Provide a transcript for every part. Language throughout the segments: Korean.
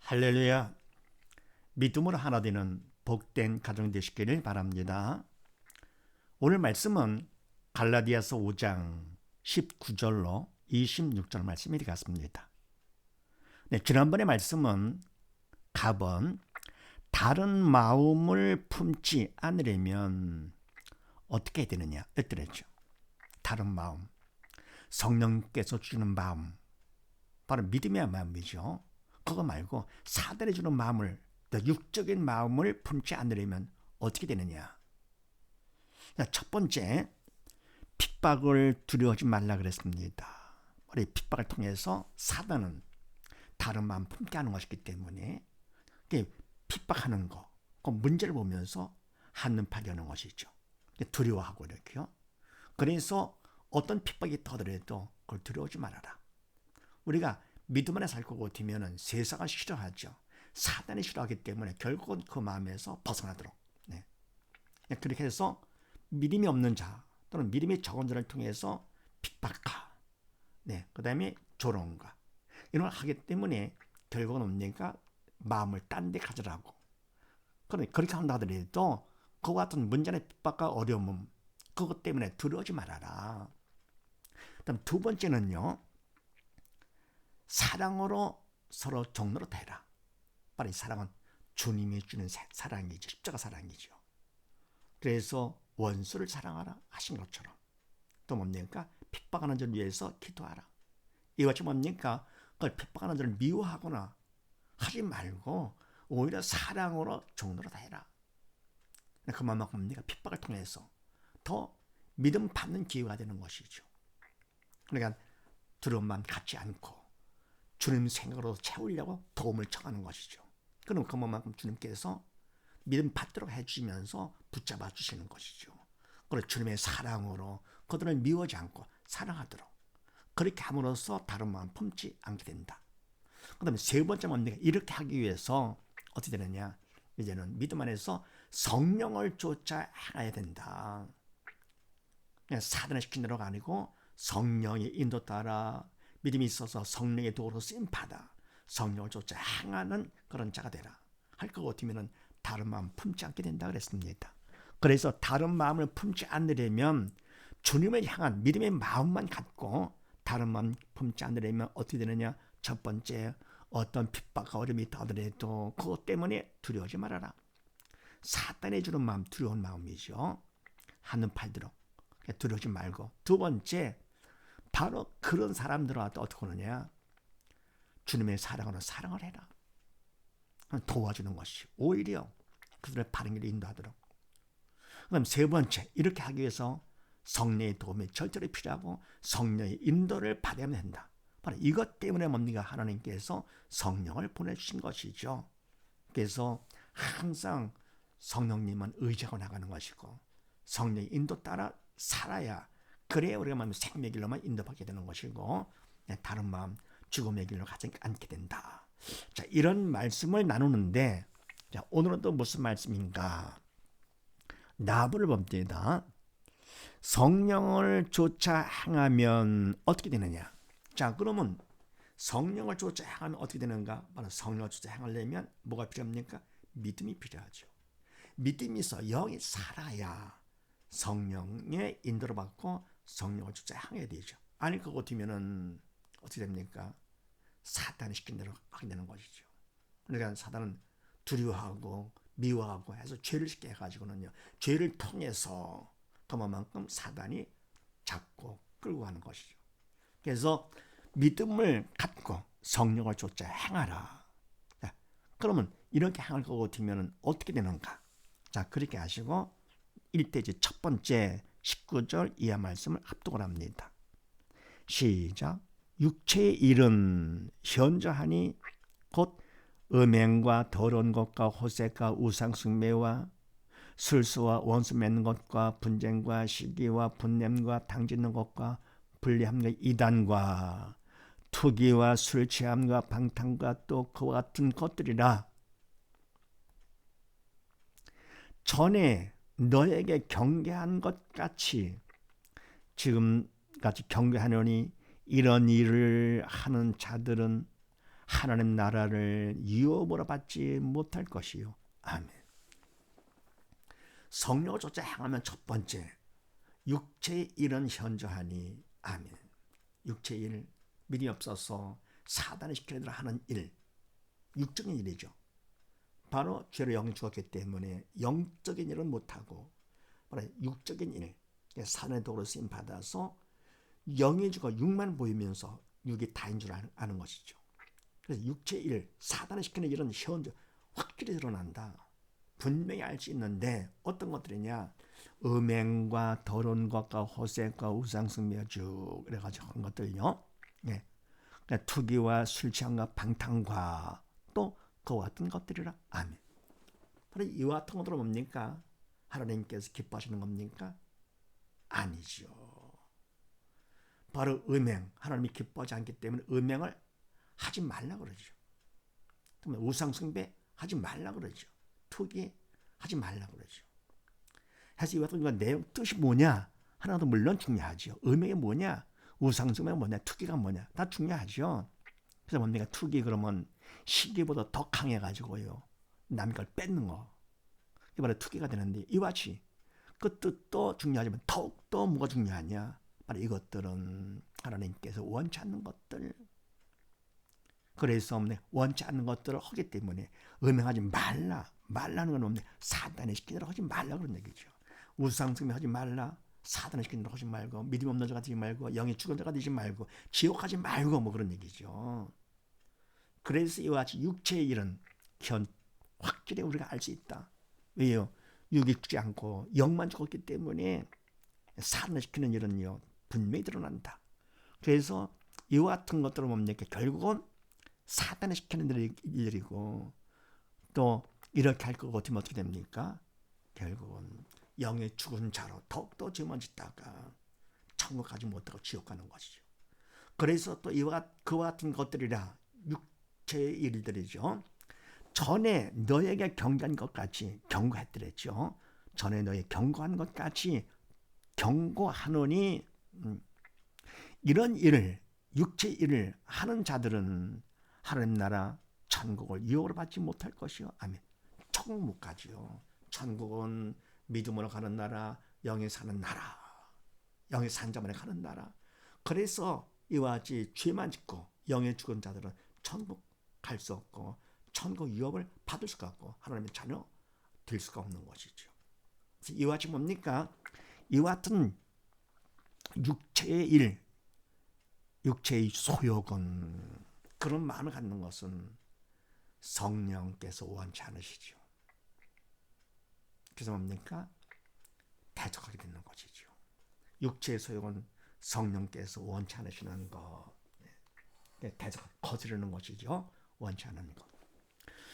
할렐루야. 믿음으로 하나 되는 복된 가정 되시기를 바랍니다. 오늘 말씀은 갈라디아서 5장 19절로 26절 말씀이 되겠습니다. 지난번의 말씀은 갑은 다른 마음을 품지 않으려면 어떻게 해야 되느냐 했더랬죠. 다른 마음, 성령께서 주는 마음, 바로 믿음의 마음이죠. 그거 말고 사단이 주는 마음을, 육적인 마음을 품지 않으려면 어떻게 되느냐. 첫 번째, 핍박을 두려워하지 말라 그랬습니다. 우리 핍박을 통해서 사단은 다른 마음 품게 하는 것이기 때문에 핍박하는 거, 그 문제를 보면서 한눈파게 하는 것이죠. 두려워하고 이렇게요. 그래서 어떤 핍박이 터더라도 그걸 두려워하지 말아라. 우리가 믿음 안에 살 것 같으면 세상을 싫어하죠. 사단이 싫어하기 때문에 결국은 그 마음에서 벗어나도록. 그렇게 해서 믿음이 없는 자 또는 믿음이 적은 자를 통해서 핍박과, 그 다음에 조롱과 이런 걸 하기 때문에 결국은 뭡니까? 마음을 딴 데 가져라고. 그렇게 한다 하더라도 그와 같은 문제나 핍박과 어려움, 그것 때문에 두려워하지 말아라. 그다음 두 번째는요, 사랑으로 서로 종로로 대라. 바로 이 사랑은 주님이 주는 사랑이죠. 십자가 사랑이죠. 그래서 원수를 사랑하라 하신 것처럼 또 뭡니까? 핍박하는 자를 위해서 기도하라. 이것이 뭡니까? 그걸 핍박하는 자를 미워하거나 하지 말고 오히려 사랑으로 종로로 대라. 그만큼 뭡니까? 핍박을 통해서 더 믿음 받는 기회가 되는 것이죠. 그러니까 두려움만 갖지 않고 주님 생각으로 채우려고 도움을 청하는 것이죠. 그럼 그만큼 주님께서 믿음 받도록 해주시면서 붙잡아 주시는 것이죠. 그리고 주님의 사랑으로 그들을 미워하지 않고 사랑하도록 그렇게 함으로써 다른 마음 품지 않게 된다. 그 다음에 세 번째 뭡니까? 이렇게 하기 위해서 어떻게 되느냐? 이제는 믿음 안에서 성령을 쫓아 행해야 된다. 그냥 사단을 시킨 대로가 아니고 성령의 인도 따라 믿음이 있어서 성령의 도로 쓰임 받아 성령을 쫓아 행하는 그런 자가 되라. 할 것 같으면 다른 마음 품지 않게 된다 그랬습니다. 그래서 다른 마음을 품지 않으려면 주님을 향한 믿음의 마음만 갖고 다른 마음 품지 않으려면 어떻게 되느냐? 첫 번째, 어떤 핍박과 어려움이 있다 하더라도 그것 때문에 두려워하지 말아라. 사단이 주는 마음, 두려운 마음이죠. 하는 팔도록 두려워하지 말고. 두 번째, 바로 그런 사람들한테 어떻게 하느냐? 주님의 사랑으로 사랑을 해라. 도와주는 것이 오히려 그들의 바른 길을 인도하도록. 그다음 세 번째, 이렇게 하기 위해서 성령의 도움이 절대로 필요하고 성령의 인도를 받아야 된다. 바로 이것 때문에 뭡니까? 하나님께서 성령을 보내주신 것이죠. 그래서 항상 성령님은 의지하고 나가는 것이고 성령의 인도 따라 살아야, 그래야 우리가 마음 생명의 길로만 인도받게 되는 것이고 다른 마음 죽음의 길로 가지 않게 된다. 자, 이런 말씀을 나누는데, 자, 오늘은 또 무슨 말씀인가? 나부를 봅니다. 성령을 쫓아 행하면 어떻게 되느냐? 자, 그러면 성령을 쫓아 행하면 어떻게 되는가? 바로 성령을 쫓아 행하려면 뭐가 필요합니까? 믿음이 필요하죠. 믿음이 있어 영이 살아야 성령의 인도를 받고 성령을 쫓아 행해야 되죠. 아닐 것 같으면은 어떻게 됩니까? 사단이 시킨 대로 하게 되는 것이죠. 그러니까 사단은 두려워하고 미워하고 해서 죄를 짓게 해가지고는요, 죄를 통해서 그만큼 사단이 잡고 끌고 가는 것이죠. 그래서 믿음을 갖고 성령을 쫓아 행하라. 자, 그러면 이렇게 행할 것 같으면 어떻게 되는가? 자, 그렇게 하시고 1대지 첫 번째 19절 이하 말씀을 합독을 합니다. 시작. 육체의 일은 현저하니 곧 음행과 더러운 것과 호색과 우상숭배와 술수와 원수 맺는 것과 분쟁과 시기와 분냄과 당짓는 것과 불리함과 이단과 투기와 술 취함과 방탕과 또 그와 같은 것들이라. 전에 너에게 경계한 것 같이 지금같이 경계하노니 이런 일을 하는 자들은 하나님 나라를 유업으로 받지 못할 것이요. 아멘. 성령을 쫓아 행하면 첫 번째, 육체의 일은 현저하니. 아멘. 육체의 일, 믿음이 없어서 사단을 시키는 하는 일, 육적인 일이죠. 바로 죄로 영이 죽었기 때문에 영적인 일은 못하고 바로 육적인 일, 산의 도로 쓰임 받아서 영이 죽어 육만 보이면서 육이 다인 줄 아는 것이죠. 그래서 육체의 일, 사단을 시키는 일은 현저 확실히 드러난다. 분명히 알 수 있는데 어떤 것들이냐? 음행과 더러운 것과 호색과 우상숭배 쭉 그래가지고 그런 것들요. 예. 그러니까 투기와 술 취함과 방탕과 또 그와 같은 것들이라. 아멘. 바로 이와 같은 것들은 뭡니까? 하나님께서 기뻐하시는 겁니까? 아니죠. 바로 음행, 하나님이 기뻐하지 않기 때문에 음행을 하지 말라 그러죠. 우상숭배 하지 말라 그러죠. 투기 하지 말라 그러죠. 해서 이와 같은 내용 뜻이 뭐냐? 하나도 물론 중요하죠. 음행이 뭐냐? 우상숭배가 뭐냐? 투기가 뭐냐? 다 중요하죠. 그래서 뭡니까? 투기 그러면 시기보다 더 강해가지고요. 남의 걸 뺏는 거. 이게 바로 투기가 되는데 이와 같이 그 뜻도 중요하지만 더욱더 뭐가 중요하냐? 바로 이것들은 하나님께서 원치 않는 것들. 그래서 원치 않는 것들을 하기 때문에 음행하지 말라는 건 없네. 사단의 시키느라 하지 말라 그런 얘기죠. 우상숭배 하지 말라. 사단의 시키느라 하지 말고 믿음 없는 자가 되지 말고 영이 죽은 자가 되지 말고 지옥 가지 말고 뭐 그런 얘기죠. 그래서 이와 같이 육체의 일은 확실히 우리가 알 수 있다. 왜요? 육이 죽지 않고 영만 죽었기 때문에 사단을 시키는 일은요 분명히 드러난다. 그래서 이와 같은 것들을 뭡니까? 결국은 사단을 시키는 일이고 또 이렇게 할 것 같으면 어떻게 됩니까? 결국은 영의 죽은 자로 더욱더 죄만 짓다가 천국 가지 못하고 지옥 가는 것이죠. 그래서 또 그와 같은 것들이라 육체의 일들이죠. 전에 너에게 경고한 것 같이 경고했더랬죠. 전에 너에게 경고한 것 같이 경고하노니 이런 일을 육체의 일을 하는 자들은 하나님 나라 천국을 유업으로 받지 못할 것이요. 아멘. 천국 못 가지요. 천국은 믿음으로 가는 나라, 영에 사는 나라, 영에 산 자만에 가는 나라. 그래서 이와 같이 죄만 짓고 영에 죽은 자들은 천국 갈 수 없고 천국 유업을 받을 수가 없고 하나님의 자녀 될 수가 없는 것이죠. 이와 같이 뭡니까? 이와 같은 육체의 일, 육체의 소욕은 그런 마음을 갖는 것은 성령께서 원치 않으시죠. 그래서 뭡니까? 대적하게 되는 것이죠. 육체의 소욕은 성령께서 원치 않으시는 것, 대적 거스르는 것이죠. 원치 않는 것.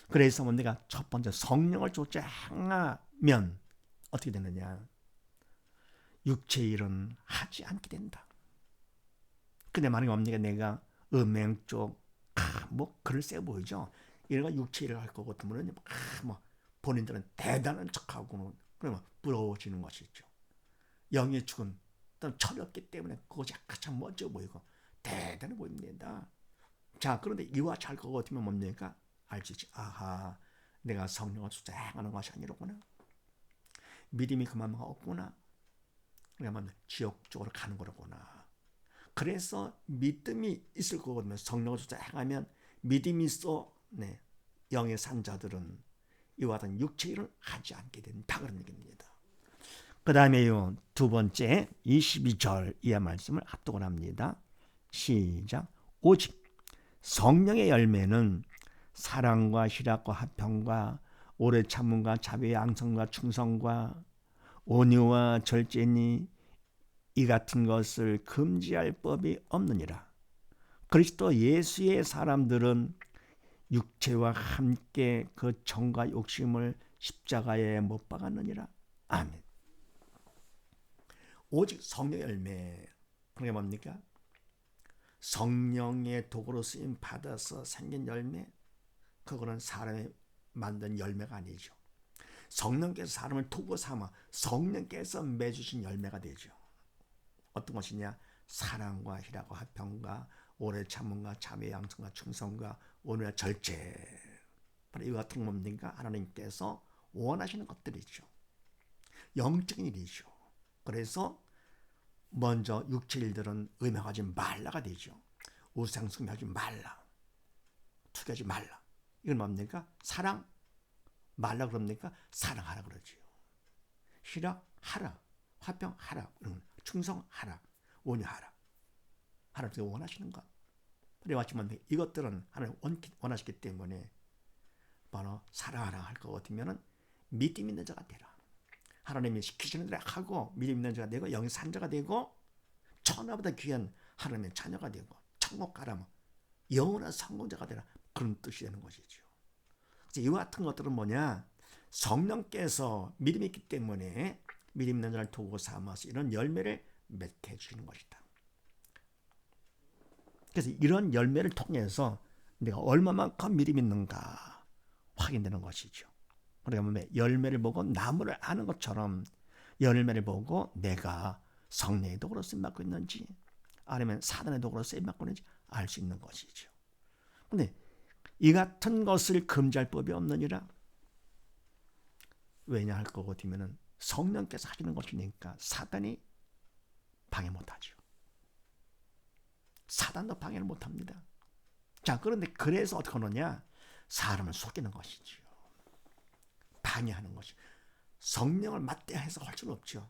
그래서 뭡니까? 첫 번째 성령을 쫓아 행하면 어떻게 되느냐? 육체의 일은 하지 않게 된다. 근데 만약에 뭡니까? 내가 음행 쪽, 뭐 글쎄 보이죠. 이래가 육체 일을 할 것 같으면 뭐 본인들은 대단한 척하고는 그러면 부러워지는 것이죠. 영의 죽은 또는 철이 없기 때문에 그것이 가장 멋져 보이고 대단해 보입니다. 자, 그런데 이와 잘 것 같으면 뭡니까? 알 수 있지. 아하, 내가 성령을 쫓아 행하는 것이 아니로구나. 믿음이 그만큼 없구나. 그러면 지옥 쪽으로 가는 거로구나. 그래서 믿음이 있을 거거든요. 성령을 쫓아 행하면 믿음이 있어. 네, 영의 산 자들은 이와 같은 육체 일을 하지 않게 된다 그런 얘기입니다. 그 다음에요 두 번째 22절 이하 말씀을 합독을 합니다. 시작. 오직 성령의 열매는 사랑과 희락과 화평과 오래 참음과 자비와 양성과 충성과 온유와 절제니 이 같은 것을 금지할 법이 없느니라. 그리스도 예수의 사람들은 육체와 함께 그 정과 욕심을 십자가에 못 박았느니라. 아멘. 오직 성령의 열매. 그게 뭡니까? 성령의 도구로 쓰임 받아서 생긴 열매. 그거는 사람이 만든 열매가 아니죠. 성령께서 사람을 도구 삼아 성령께서 맺으신 열매가 되죠. 어떤 것이냐? 사랑과 희락과 화평과 오래 참음과 자비와 양성과 충성과 오늘의 절제, 바로 이와 같은 뭡니까? 하나님께서 원하시는 것들이죠. 영적인 일이죠. 그래서 먼저 육체 일들은 음행하지 말라가 되죠. 우상 숭배하지 말라, 투기하지 말라. 이건 뭡니까? 사랑 말라 그럽니까? 사랑하라 그러지요. 희락하라, 화평하라, 충성하라, 온유하라. 하나님께서 원하시는 것. 그래왔지만 이것들은 하나님 원하시기 때문에 바로 사랑하라 할 것 같으면 믿음 있는 자가 되라. 하나님이 시키시는 대로 하고 믿음 있는 자가 되고 영의 산자가 되고 천하보다 귀한 하나님의 자녀가 되고 천국 가라면 영원한 성공자가 되라. 그런 뜻이 되는 것이죠. 그래서 이와 같은 것들은 뭐냐? 성령께서 믿음이 있기 때문에 믿음 있는 자를 도구 삼아서 이런 열매를 맺게 해주시는 것이다. 그래서 이런 열매를 통해서 내가 얼마만큼 믿음 있는가 확인되는 것이죠. 그러니까 열매를 보고 나무를 아는 것처럼 열매를 보고 내가 성령의 도구로 쓰임받고 있는지 아니면 사단의 도구로 쓰임받고 있는지 알 수 있는 것이죠. 그런데 이 같은 것을 금지할 법이 없느니라. 왜냐 할 것 같으면 성령께서 하시는 것이니까 사단이 방해 못하죠. 사단도 방해를 못합니다. 자, 그런데 그래서 어떻게 하느냐? 사람을 속이는 것이지요. 방해하는 것이. 성령을 맞대해서 할 수는 없죠.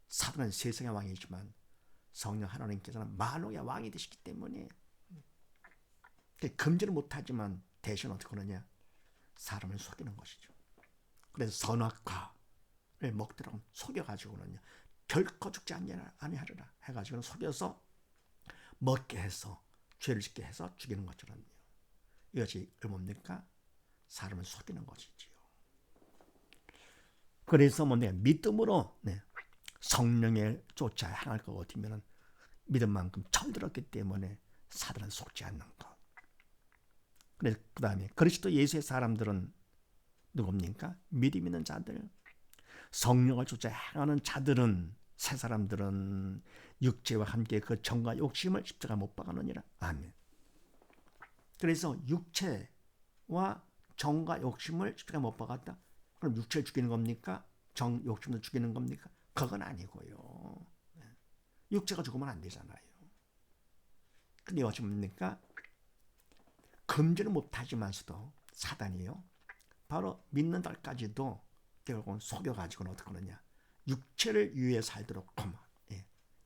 사단은 세상의 왕이지만 성령 하나님께서는 만왕의 왕이 되시기 때문에 금지를 못하지만 대신 어떻게 하느냐? 사람을 속이는 것이죠. 그래서 선악과를 먹도록 속여가지고는요. 결코 죽지 아니하리라 해가지고는 속여서 먹게 해서 죄를 짓게 해서 죽이는 것처럼요. 이것이 뭡니까? 사람을 속이는 것이지요. 그래서 내가 믿음으로 성령에 쫓아 향할 것 같으면 믿음만큼 철들었기 때문에 사단은 속지 않는 것. 그래서 그 다음에 그리스도 예수의 사람들은 누굽니까? 믿음 있는 자들, 성령을 쫓아 향하는 자들은, 새 사람들은 육체와 함께 그 정과 욕심을 십자가 못 박아느니라. 아멘. 그래서 육체와 정과 욕심을 십자가 못 박았다. 그럼 육체를 죽이는 겁니까? 정, 욕심을 죽이는 겁니까? 그건 아니고요. 육체가 죽으면 안 되잖아요. 근데 어찌 뭡니까? 금지는 못하지만서도 사단이요. 바로 믿는 날까지도 결국은 속여가지고는 어떻게 하느냐. 육체를 위해 살도록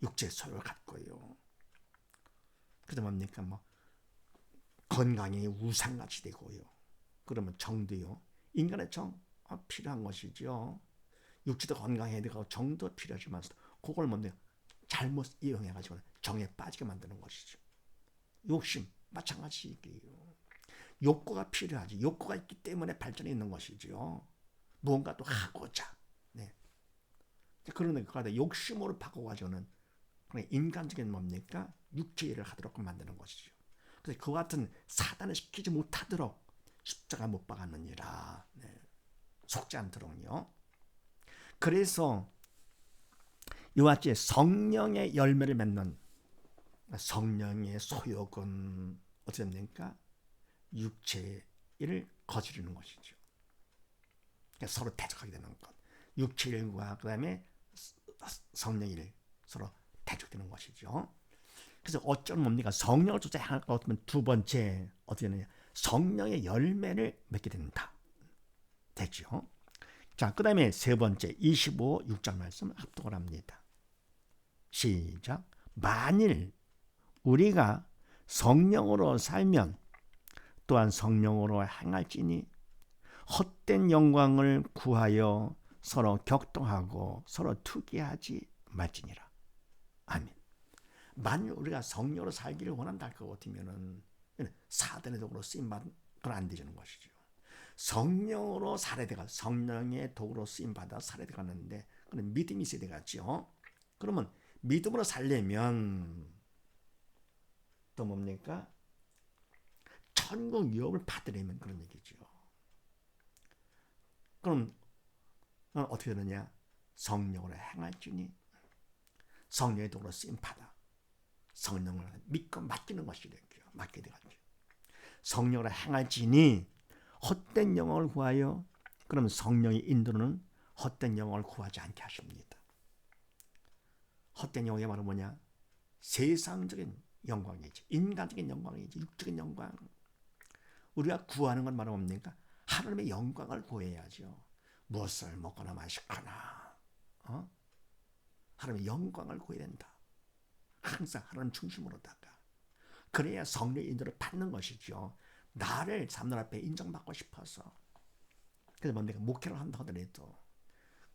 육체의 소욕을 갖고요. 그래서 뭡니까? 건강이 우상같이 되고요. 그러면 정도요. 인간의 정 필요한 것이죠. 육체도 건강해야 되고 정도 필요하지만 그걸 잘못 이용해가지고 정에 빠지게 만드는 것이죠. 욕심 마찬가지이기요. 욕구가 필요하지. 욕구가 있기 때문에 발전이 있는 것이죠. 무언가 또 하고자. 그런데 그걸 욕심으로 바꿔가지고는 인간적인 뭡니까? 육체 일을 하도록 만드는 것이죠. 그래서 그와 같은 사단을 시키지 못하도록 십자가 못 박았느니라. 속지 않도록요. 그래서 이와 같이 성령의 열매를 맺는 성령의 소욕은 어떻게 됩니까? 육체의 일을 거스르는 것이죠. 그러니까 서로 대적하게 되는 것. 육체 일과 그 다음에 성령 일 서로 대적되는 것이죠. 그래서 어쩌면 뭡니까? 성령을 쫓아 향할 것 같으면 두 번째 어떻게 되느냐? 성령의 열매를 맺게 된다. 됐죠? 자, 그 다음에 세 번째 25, 6장 말씀 합독을 합니다. 시작. 만일 우리가 성령으로 살면 또한 성령으로 행할지니 헛된 영광을 구하여 서로 격동하고 서로 투기하지 말지니라. 아멘. 만일 우리가 성령으로 살기를 원한다 할 것 같으면은 사단의 도구로 쓰임받은 건 안 되는 것이죠. 성령으로 살아야 돼가 성령의 도구로 쓰임받아 살아야 되가는데 그런 믿음이 있어야 되겠죠. 그러면 믿음으로 살려면 또 뭡니까? 천국 유업을 받으려면 그런 얘기죠. 그럼 어떻게 되느냐? 성령으로 행할지니 성령의 도구로 쓰임받아 성령을 믿고 맡기는 것이래요. 맡게 되겠죠. 성령으로 행할지니 헛된 영광을 구하여, 그럼 성령의 인도는 헛된 영광을 구하지 않게 하십니다. 헛된 영광이 바로 뭐냐? 세상적인 영광이지, 인간적인 영광이지, 육적인 영광. 우리가 구하는 건 바로 뭡니까? 하나님의 영광을 구해야죠. 무엇을 먹거나 마시거나 하나님의 영광을 구해야 된다. 항상 하나님 중심으로다가. 그래야 성령의 인도를 받는 것이죠. 나를 사람들 앞에 인정받고 싶어서. 그래서 뭐 내가 목회를 한다 하더라도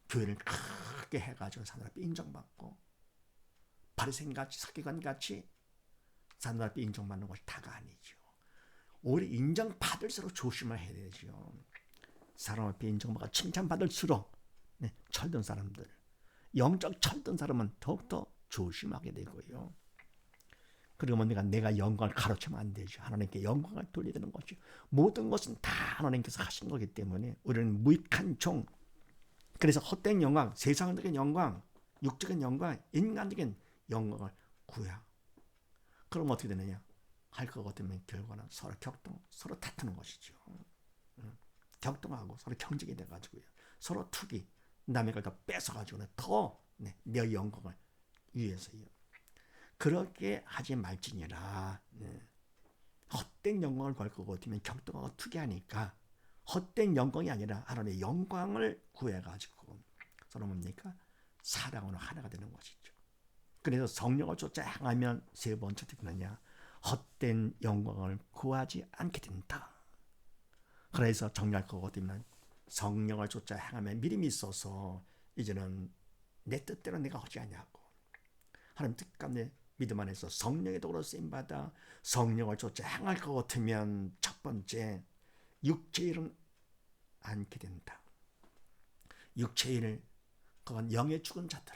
교회를 크게 해가지고 사람들 앞에 인정받고 바리새인같이 서기관같이 사람들 앞에 인정받는 것이 다가 아니죠. 오히려 인정받을수록 조심을 해야 되죠. 사람 앞에 인정받고 칭찬받을수록 철든 사람들, 영적 철든 사람은 더욱더 조심하게 되고요. 그리고 내가 영광을 가로채면 안 되죠. 하나님께 영광을 돌려야 되는 거죠. 모든 것은 다 하나님께서 하신 거기 때문에 우리는 무익한 종. 그래서 헛된 영광, 세상적인 영광, 육적인 영광, 인간적인 영광을 구해야. 그럼 어떻게 되느냐? 할 것 같으면 결과는 서로 격동, 서로 다투는 것이죠. 격동하고 서로 경쟁이 돼가지고요. 서로 투기, 남의 걸 더 뺏어가지고는 더 내 영광을 위해서요. 그렇게 하지 말지니라. 헛된 영광을 구할 것 같으면 격동하고 투기하니까 헛된 영광이 아니라 하나님의 영광을 구해가지고 서로 뭡니까? 사랑으로 하나가 되는 것이죠. 그래서 성령을 쫓아 행하면 세 번째 어떻게 되느냐? 헛된 영광을 구하지 않게 된다. 그래서 정리할 것 같으면 성령을 쫓아 행하면 믿음이 있어서 이제는 내 뜻대로 내가 하지 않냐고. 하나님 뜻 가운데 믿음 안에서 성령의 도구로 쓰임받아 성령을 쫓아 행할 것 같으면 첫 번째 육체의 일은 않게 된다. 육체의 일, 그건 영의 죽은 자들,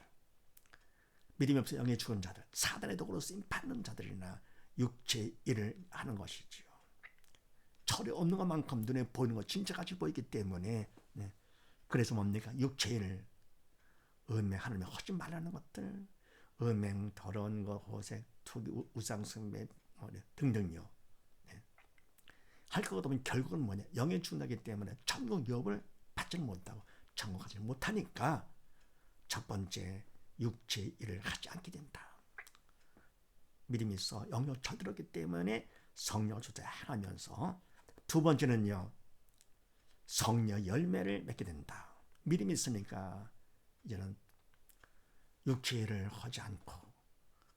믿음이 없어 영의 죽은 자들, 사단의 도구로 쓰임받는 자들이나 육체의 일을 하는 것이지요. 철이 없는 것만큼 눈에 보이는 것 진짜 같이 보이기 때문에 그래서 뭡니까? 육체의 일, 음행, 하나님의 하지 말라는 것들, 음행, 더러운 것, 호색, 투기, 우상숭배 등등요. 할 것 같으면 결국은 뭐냐? 영의 죽나기 때문에 천국 유업을 받지는 못하고 천국 가지 못하니까 첫 번째 육체의 일을 하지 않게 된다. 믿음이 있어 영역 철들었기 때문에 성령을 쫓아 행하면서 두 번째는요. 성령 열매를 맺게 된다. 믿음이 있으니까 이제는 육체의 일을 하지 않고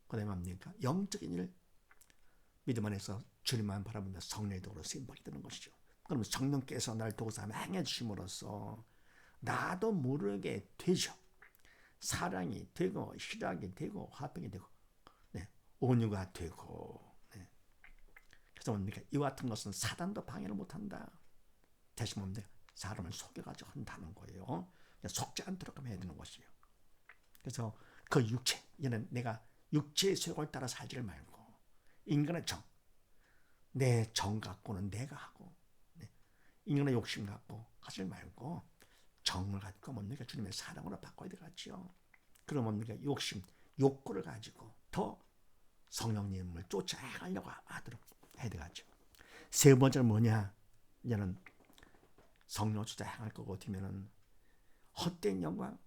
그다음에 뭡니까? 영적인 일, 믿음 안에서 주님만 바라보며 성령의 도구로 쓰임받게 되는 것이죠. 그럼 성령께서 나를 도구삼아 행해 주심으로써 나도 모르게 되죠. 사랑이 되고 희락이 되고 화평이 되고 온유가 되고. 그래서 뭡니까? 이와 같은 것은 사단도 방해를 못한다. 대신 뭡니까? 사람을 속여가지고 한다는 거예요. 속지 않도록 해야 되는 것이에요. 그래서 그 육체, 얘는 내가 육체의 쇠골 따라 살지를 말고 인간의 정, 내 정 갖고는 내가 하고 인간의 욕심 갖고 하지 말고 정을 갖고 뭡니까? 주님의 사랑으로 바꿔야 되겠죠. 그럼 뭡니까? 욕심, 욕구를 가지고 더 성령님을 쫓아 행하려고 하도록 해야 되겠죠. 세 번째는 뭐냐? 이제는 성령을 쫓아 행할 것 같으면은 헛된 영광,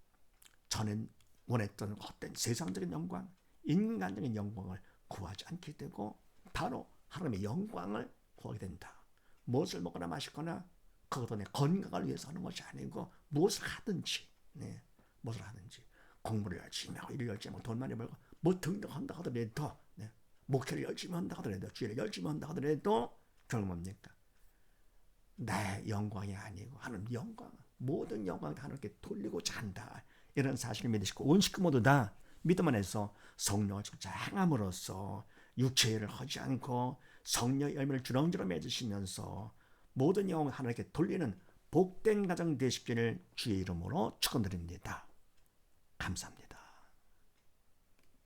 전에 원했던 헛된 세상적인 영광, 인간적인 영광을 구하지 않게 되고 바로 하나님의 영광을 구하게 된다. 무엇을 먹거나 마시거나 그것도 내 건강을 위해서 하는 것이 아니고 무엇을 하든지, 무엇을 하든지 공부를 열심히 하고 일을 열심히 하고 돈 많이 벌고 뭐 등등 한다 하더라도 목회를 열심히 한다 하더라도 주일을 열심히 한다 하더라도 결국 뭡니까? 내 영광이 아니고 하나님 영광, 모든 영광을 하나님께 돌리고자 한다. 이런 사실을 믿으시고 온 식구 모두 다 믿음 안에서 성령을 쫓아 행함으로써 육체의 일을 하지 않고 성령의 열매를 주렁주렁 맺으시면서 모든 영광을 하나님께 돌리는 복된 가정 되시기를 주의 이름으로 축원드립니다. 감사합니다.